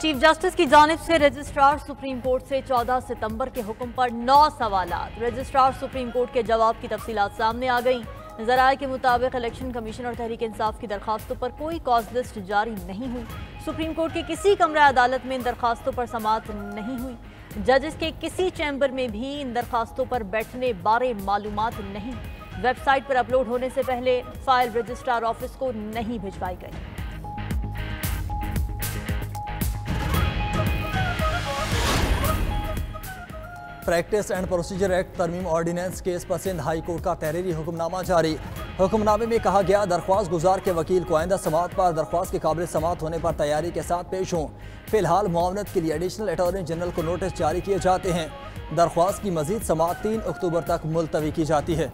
Chief justice की जानिब से रजिस्ट्रार सुप्रीम कोर्ट से 14 सितंबर के हुक्म पर 9 सवालात। रजिस्ट्रार सुप्रीम कोर्ट के जवाब की तफसीलात सामने आ गई। ज़राए के मुताबिक इलेक्शन कमीशन और तहरीक इंसाफ की दरखास्तों पर कोई कॉज लिस्ट जारी नहीं हुई। सुप्रीम कोर्ट की किसी कमरा अदालत में इन दरखास्तों पर समाअत नहीं हुई। जजेस के किसी चैम्बर में भी इन दरखास्तों पर बैठने बारे मालूमात नहीं। वेबसाइट पर अपलोड होने से पहले फाइल रजिस्ट्रार ऑफिस को नहीं भिजवाई गई। प्रैक्टिस एंड प्रोसीजर एक्ट तरमीम ऑर्डिनेंस केस पर सिंध हाई कोर्ट का तहरीरी हुक्मनामा जारी। हुक्मनामे में कहा गया, दरख्वास्त गुजार के वकील को आइंदा समाअत पर दरख्वास्त के काबिल समाअत होने पर तैयारी के साथ पेश हों। फिलहाल मुआवनत के लिए एडिशनल अटॉर्नी जनरल को नोटिस जारी किए जाते हैं। दरख्वास्त की मजीद समाअत 3 अक्टूबर तक मुलतवी की जाती है।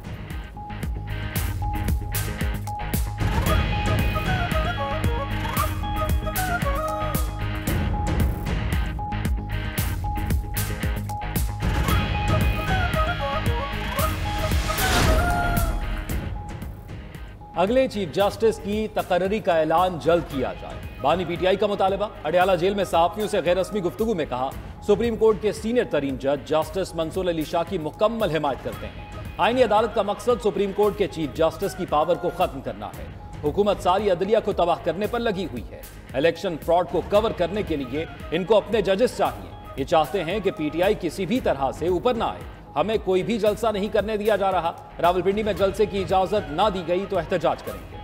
अगले चीफ जस्टिस की तकर्री का ऐलान जल्द किया जाए, बानी पीटीआई का मुतालबा। अडयाला जेल में सहाफियों से गैर रस्मी गुफ्तगू में कहा, सुप्रीम कोर्ट के सीनियर तरीन जज जस्टिस मंसूर अली शाह की मुकम्मल हिमायत करते हैं। आईनी अदालत का मकसद सुप्रीम कोर्ट के चीफ जस्टिस की पावर को खत्म करना है। हुकूमत सारी अदलिया को तबाह करने पर लगी हुई है। इलेक्शन फ्रॉड को कवर करने के लिए इनको अपने जजेस चाहिए। ये चाहते हैं कि पीटीआई किसी भी तरह से ऊपर ना आए। हमें कोई भी जलसा नहीं करने दिया जा रहा। रावलपिंडी में जलसे की इजाजत ना दी गई तो एहतजाज करेंगे।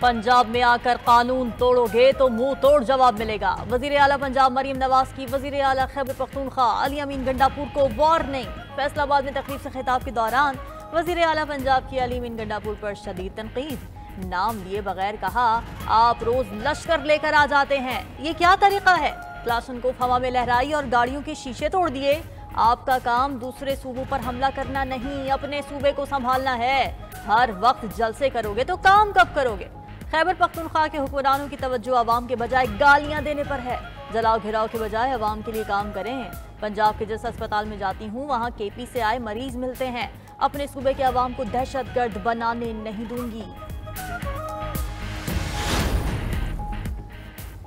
पंजाब में आकर कानून तोड़ोगे तो मुंह तोड़ जवाब मिलेगा। वजीर आला पंजाब मरियम नवाज की वजीर आला खैबर पख्तूनख्वा अली अमीन गंडापुर को वार्निंग। फैसलाबाद में तकरीब से खिताब के दौरान वजीर आला पंजाब की अली अमीन गंडापुर पर शदीद तनकीद। नाम लिए बगैर कहा, आप रोज लश्कर लेकर आ जाते हैं, ये क्या तरीका है? क्लाशनकोफ हवा में लहराई और गाड़ियों के शीशे तोड़ दिए। आपका काम दूसरे सूबों पर हमला करना नहीं, अपने सूबे को संभालना है। हर वक्त जलसे करोगे तो काम कब करोगे? खैबर पख्तूनख्वा के हुक्मरानों की तवज्जो आवाम के बजाय गालियां देने पर है। जलाओ घिराव के बजाय आवाम के लिए काम करें। पंजाब के जिस अस्पताल में जाती हूँ वहाँ केपी से आए मरीज मिलते हैं। अपने सूबे के आवाम को दहशतगर्द बनाने नहीं दूंगी।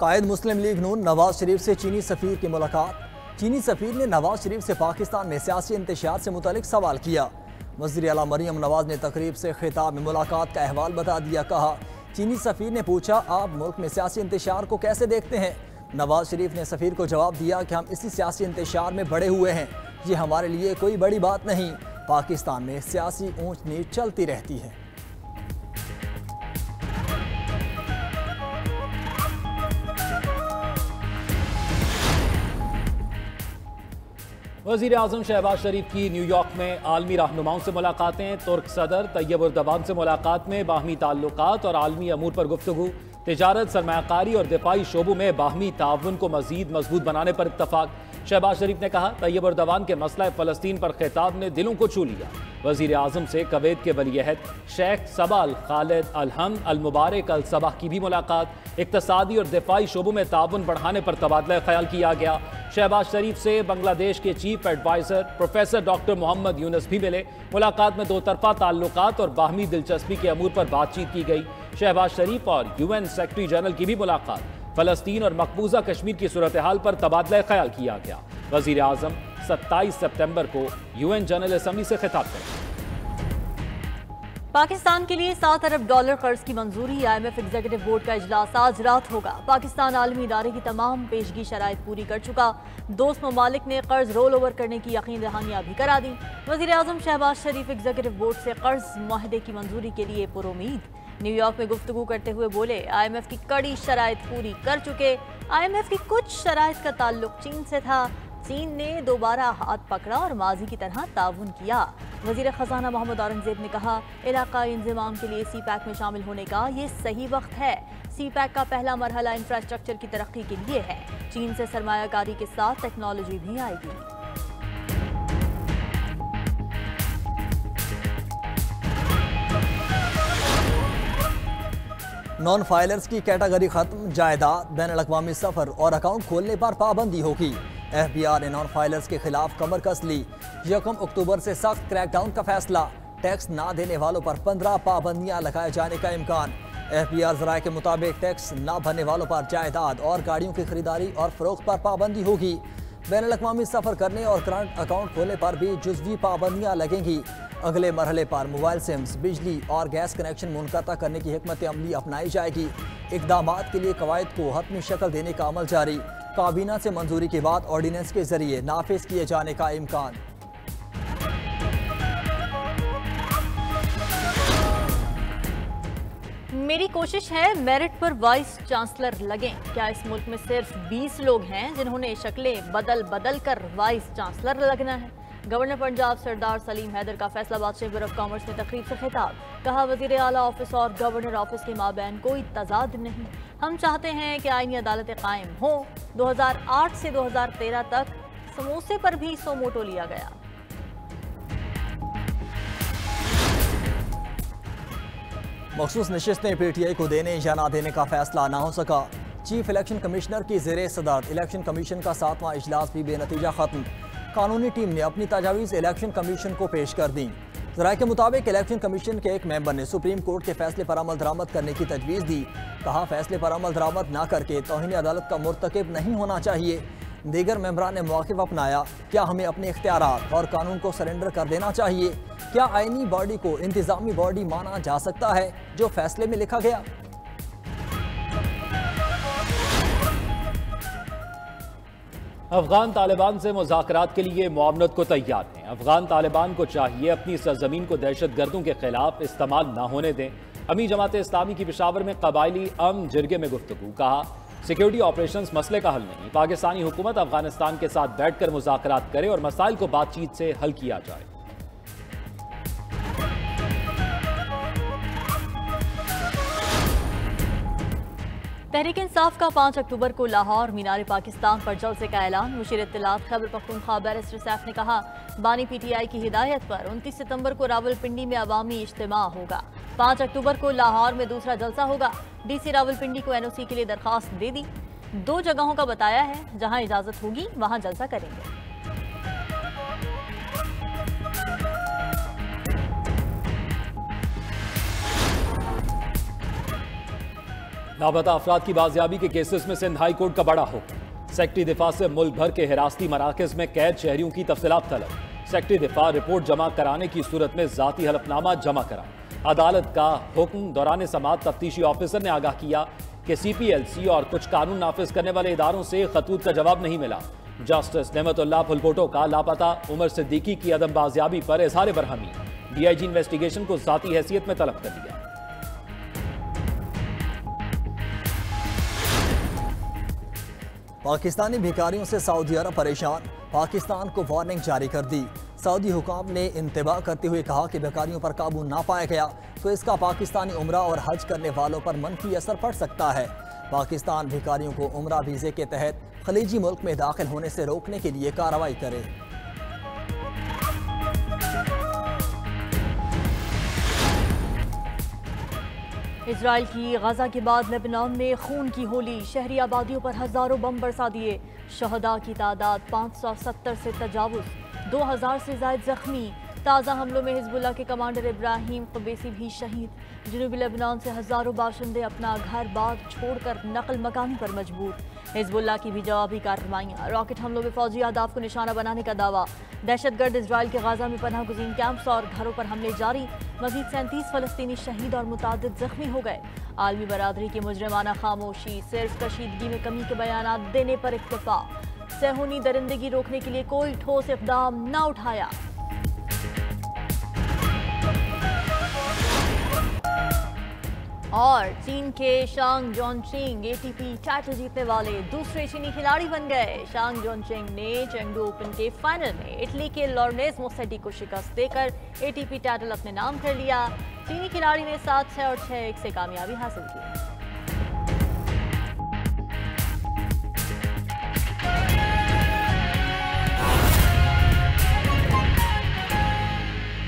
कायद मुस्लिम लीग नून नवाज शरीफ से चीनी सफीर की मुलाकात। चीनी सफीर ने नवाज शरीफ से पाकिस्तान में सियासी इंतशार से मुतालिक सवाल किया। वज़ीर आला मरियम नवाज ने तकरीब से खिताब में मुलाकात का अहवाल बता दिया। कहा, चीनी सफीर ने पूछा, आप मुल्क में सियासी इंतशार को कैसे देखते हैं? नवाज शरीफ ने सफीर को जवाब दिया कि हम इसी सियासी इंतशार में बड़े हुए हैं, ये हमारे लिए कोई बड़ी बात नहीं। पाकिस्तान में सियासी ऊंच नीच चलती रहती है। वज़ीर आज़म शहबाज शरीफ की न्यूयॉर्क में आलमी रहनुमाओं से मुलाकातें। तुर्क सदर तैयब उर्दवान से मुलाकात में बाहमी ताल्लुकात और आलमी अमूर पर गुफ्तगू। तिजारत, सरमायाकारी और दिफाई शोबों में बाहमी ताउन को मजीद मजबूत बनाने पर इत्तफाक। शहबाज शरीफ ने कहा, तैयब उर्दवान के मसला फ़लस्तीन पर खिताब ने दिलों को छू लिया। वज़ीर आज़म से कुवैत के वलीअहद शेख सबा अल खालिद अल हमद अल मुबारक अल सबा की भी मुलाकात। इक्तसादी और दिफाई शोबों में ताउन बढ़ाने पर तबादला ख्याल किया गया। शहबाज शरीफ से बांग्लादेश के chief advisor professor doctor Mohammad Yunus भी मिले। मुलाकात में दो तरफा ताल्लुकात और बाहमी दिलचस्पी के अमूर पर बातचीत की गई। शहबाज शरीफ और UN सेक्रेटरी जनरल की भी मुलाकात। फ़लस्तीन और मकबूजा कश्मीर की सूरत हाल पर तबादला ख्याल किया गया। वज़ीर आज़म 27 सितंबर को UN जनरल असम्बली से खिताब करेंगे। पाकिस्तान के लिए $7 अरब कर्ज की मंजूरी। IMF एग्जीक्यूटिव बोर्ड का इजलास आज रात होगा। पाकिस्तान आलमी इदारे की तमाम पेशगी शराइत पूरी कर चुका। दोस्त ममालिक ने कर्ज रोल ओवर करने की यकीन दहानियां भी करा दी। वज़ीर आज़म शहबाज शरीफ एग्जीक्यूटिव बोर्ड से कर्ज मुआहदे की मंजूरी के लिए पुरुमीद। न्यूयॉर्क में गुफ्तगू करते हुए बोले, IMF की कड़ी शराइत पूरी कर चुके। IMF की कुछ शराइत का ताल्लुक चीन से था। चीन ने दोबारा हाथ पकड़ा और माजी की तरह ताउन किया। वजीर खजाना मोहम्मद औरंगजेब ने कहा, इलाकाई इंज़माम के लिए CPEC में शामिल होने का ये सही वक्त है। CPEC का पहला मरहला इंफ्रास्ट्रक्चर की तरक्की के लिए है। चीन से सरमायाकारी के साथ टेक्नोलॉजी भी आएगी। नॉन फाइलर्स की कैटेगरी खत्म। जायदाद, बैनुल-अक़वामी सफर और अकाउंट खोलने पर पाबंदी होगी। FBI ने नॉन फाइलर्स के खिलाफ कमर कस ली। 1 अक्टूबर से सख्त क्रैकडाउन का फैसला। टैक्स ना देने वालों पर 15 पाबंदियां लगाए जाने का इम्कान। एफबीआर जराये के मुताबिक टैक्स न भरने वालों पर जायदाद और गाड़ियों की खरीदारी और फरोख्त पर पाबंदी होगी। बैनुल-अक़वामी सफर करने और करंट अकाउंट खोलने पर भी जुज़वी पाबंदियां लगेंगी। अगले मरहले पर मोबाइल सिम्स, बिजली और गैस कनेक्शन मुनक़ता करने की हिकमत अमली अपनाई जाएगी। इक़दामात के लिए कवायद को हतमी शक्ल देने का अमल जारी। काबीना से मंजूरी के बाद ऑर्डिनेंस के जरिए नाफिज किए जाने का इम्कान। मेरी कोशिश है मेरिट पर वाइस चांसलर लगें। क्या इस मुल्क में सिर्फ 20 लोग हैं जिन्होंने शक्लें बदल बदल कर वाइस चांसलर लगना है? गवर्नर पंजाब सरदार सलीम हैदर का फैसलाबाद चैम्बर ऑफ कॉमर्स में तकरीब से खिताब। कहा, वज़ीर आला ऑफिस और गवर्नर ऑफिस के माबैन कोई तजाद नहीं। हम चाहते हैं कि आईनी अदालतें कायम हो। 2008 से 2013 तक समोसे पर भी सो मोटो लिया गया। मखसूस नशिस्तें PTI को देने या ना देने का फैसला ना हो सका। चीफ इलेक्शन कमिश्नर की ज़ेरे सदारत इलेक्शन कमीशन का 7वां इजलास भी बेनतीजा खत्म। कानूनी टीम ने अपनी तजावीज़ इलेक्शन कमीशन को पेश कर दी। ज़राए के मुताबिक इलेक्शन कमीशन के एक मेंबर ने सुप्रीम कोर्ट के फैसले पर अमल दरामद करने की तजवीज़ दी। कहा, फैसले पर अमल दरामद ना करके तौहीन अदालत का मुर्तकिब नहीं होना चाहिए। दीगर मेंबरान ने मौक़िफ़ अपनाया। क्या हमें अपने इख्तियारात और कानून को सरेंडर कर देना चाहिए? क्या आईनी बॉडी को इंतजामी बॉडी माना जा सकता है जो फैसले में लिखा गया? अफगान तालिबान से मुज़ाकरात के लिए मुआवनत को तैयार हैं। अफगान तालिबान को चाहिए अपनी सरजमीन को दहशतगर्दों के खिलाफ इस्तेमाल न होने दें। अमीर जमात इस्लामी की पेशावर में कबायली अमन जिरगे में गुफ्तगू। कहा, सिक्योरिटी ऑपरेशंस मसले का हल नहीं। पाकिस्तानी हुकूमत अफगानिस्तान के साथ बैठकर मुज़ाकरात करे और मसाइल को बातचीत से हल किया जाए। तहरीक इंसाफ का 5 अक्टूबर को लाहौर मीनार पाकिस्तान पर जलसे का ऐलान। मुशीर इत्तलात खैबर पख्तूनख्वा बैरिस्टर सैफ ने कहा, बानी PTI की हिदायत पर 29 सितंबर को रावलपिंडी में अवामी इज्तिमा होगा। 5 अक्टूबर को लाहौर में दूसरा जलसा होगा। DC रावलपिंडी को NOC के लिए दरखास्त दे दी। 2 जगहों का बताया है, जहां इजाजत होगी वहां जलसा करेंगे। लापता अफराद की बाजियाबी के केसेस में सिंध हाई कोर्ट का बड़ा हुक्म। सेक्रेटरी दिफा से मुल्क भर के हिरासती मराकज में कैद शहरियों की तफसीलात तलब। सेक्रेटरी दिफा रिपोर्ट जमा कराने की सूरत में जाती हलफनामा जमा करा। अदालत का हुक्म दौरान समाअत तफ्तीशी ऑफिसर ने आगाह किया कि CPLC और कुछ कानून नाफिज करने वाले इदारों से खतूत का जवाब नहीं मिला। जस्टिस नेमतुल्लाह फुलपोटो का लापता उमर सिद्दीकी की अदम बाजियाबी पर इजहार बरहमी। DIG इन्वेस्टिगेशन को जाती हैसियत में तलब कर लिया। पाकिस्तानी भिखारियों से सऊदी अरब परेशान। पाकिस्तान को वार्निंग जारी कर दी। सऊदी हुकाम ने इंतबाह करते हुए कहा कि भिखारियों पर काबू ना पाया गया तो इसका पाकिस्तानी उम्रा और हज करने वालों पर मनफी असर पड़ सकता है। पाकिस्तान भिखारियों को उम्रा वीज़े के तहत खलीजी मुल्क में दाखिल होने से रोकने के लिए कार्रवाई करे। इजराइल की गजा के बाद लेबनान में खून की होली। शहरी आबादियों पर हजारों बम बरसा दिए। शहदा की तादाद 570 से तजावुज, 2000 से ज्यादा जख्मी। ताज़ा हमलों में हिजबुल्लाह के कमांडर इब्राहिम क़बैसी भी शहीद। जनूबी लेबनान से हजारों बाशिंदे अपना घर बाग छोड़कर नकल मकानी पर मजबूर। हिजबुल्लाह की भी जवाबी कार्रवाइयाँ। रॉकेट हमलों में फौजी अहदाफ को निशाना बनाने का दावा। दहशतगर्द इजराइल के गाजा में पनाह गुज़ीन कैंप्स और घरों पर हमले जारी। मजीद 37 फलस्तीनी शहीद और मुतादिद जख्मी हो गए। आलमी बरादरी की मुजरिमाना खामोशी, सिर्फ कशीदगी में कमी के बयान देने पर इक्तफा। सेहूनी दरिंदगी रोकने के लिए कोई ठोस इक़दाम न उठाया। और चीन के शांग जोनचिंग ATP टाइटल जीतने वाले दूसरे चीनी खिलाड़ी बन गए। शांग जोनचिंग ने चेंगडू ओपन के फाइनल में इटली के लॉरेंस मोसेटी को शिकस्त देकर ATP टाइटल अपने नाम कर लिया। चीनी खिलाड़ी ने 7-6 और 6-1 से कामयाबी हासिल की।